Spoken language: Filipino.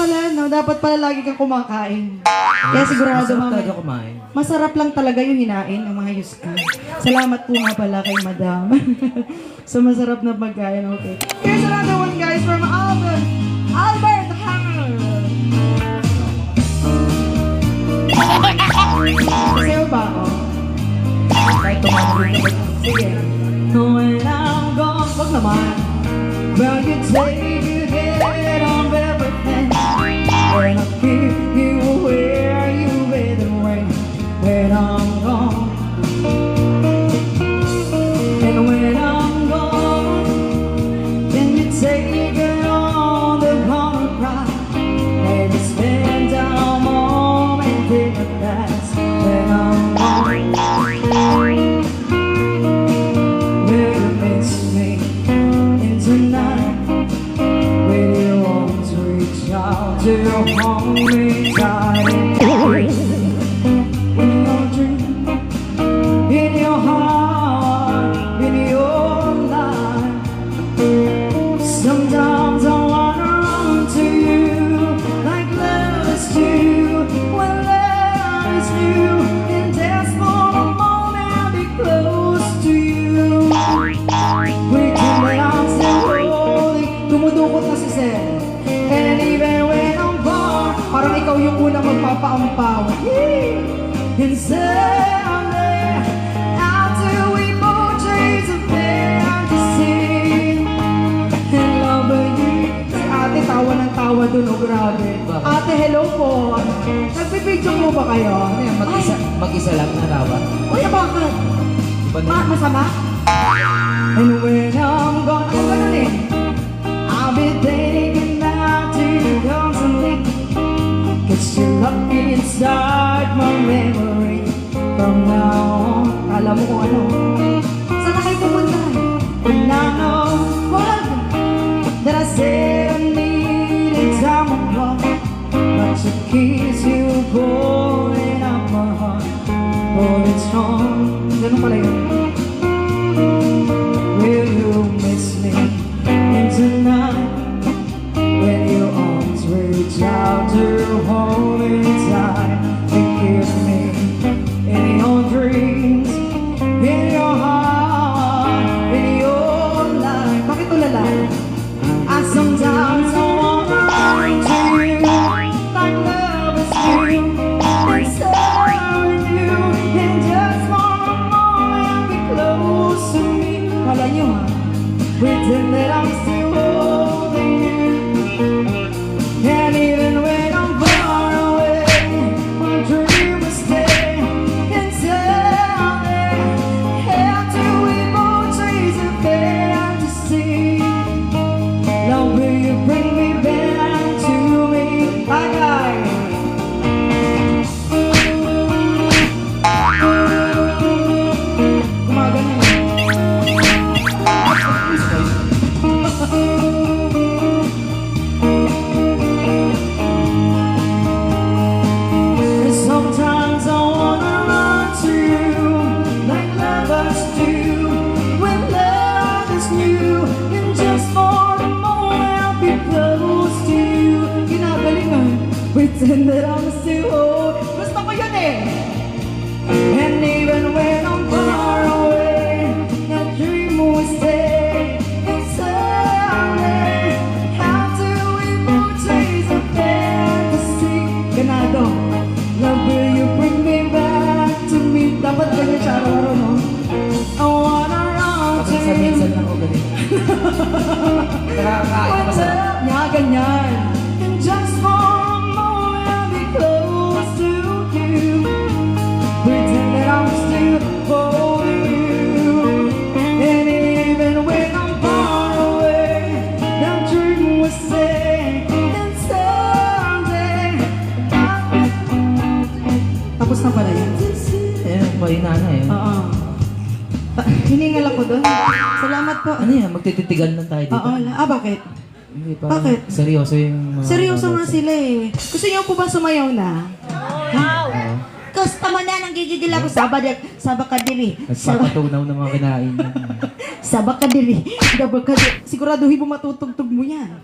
pala, no? Dapat pala lagi kang kumakain. Kaya sigurado Masarap mamaya. talaga kumain. Masarap lang talaga yung hinain ng mga Yuska. Salamat po nga pala kay Madam. So masarap na pagkain, okay. Here's another one guys from Albert. Albert Hanger. Sayo ba ako? Kahit tumamuloy na Sige. When I'm gone, wag naman. Well, you take you get on everything. When I keep you where you with the rain. When I'm gone. And when I'm gone, then you take it on the wrong ride. Maybe spend a moment in the past. When I'm gone, will you miss me in tonight? Will you want to reach out to your homie side? In your dream, in your heart, in your life. Sometimes I wanna run to you like lovers do when love is new. And just for a moment I'll be close to you. Waiting that I'm still holding. Dumudukot na si Sel. And even when I'm gone, parang ikaw yung unang magpapaampaw. And someday, after we both chase a fantasy, and love you. Si ate tawa ng tawa dun, oh grabe. Bakit? Ate, hello po. Nagpipidyo mo ba kayo? Ano yan, mag-isa lang narawa? Uy, bakit? Iba na. Masama? And when I'm gone, ako ganun eh. I'll be thinking about you constantly. Cause you're locked inside my memory. From now on, kala mo kung ano. Saan na kayo pupunta? And I know what that I said I needed time apart. But your kiss, you pouring out my heart. Oh, it's strong. Ganun pala yun. Will you miss me in tonight? When your arms reach out to hold me tight and kiss me in your dreams, in your heart, in your life. Bakit tulala? I sometimes I wanna run to you like love is new. And serve you, and just for a moment be close to me. Kala nyo ha? Pretend that I'm still holding you. And even when I'm far away, my dream will stay. And someday, after we both chase a fantasy, love, will you bring me back to me? Bye guys. Gumagano yun. And sometimes I wanna run to you like lovers do when love is new. And just for a moment I'll be close to you. Ginagalingan, pretend that I'm still whole. Gusto ko yun eh. And even when I'm far away, that dream will stay. And someday, after we both chase a fantasy, ganado, love, will you bring me back to me? Dapat ganyan siya araw-araw, no? I wanna run to you. Minsan lang ako ganun. Nakakain What's masarap. up? Nga, ganyan. And just for a moment I'll be close to you. Pretend that I'm still holding you. And even when I'm far away, that dream will stay. And someday Tapos na pala yun. Eh, mahina na eh. Oo. Hiningal ako doon. Salamat po. Ano yan, magtititigan lang tayo dito. Oo. Bakit? Hindi, parang Bakit? seryoso yung mga... Seryoso nga sila eh. Gusto niyo po ba sumayaw na? Oo. Gusto mo na, nanggigigil ako. Sabak ka diri. Nagpapatunaw ng mga kinain. Sabak ka diri. Siguraduhin mo matutugtog mo yan.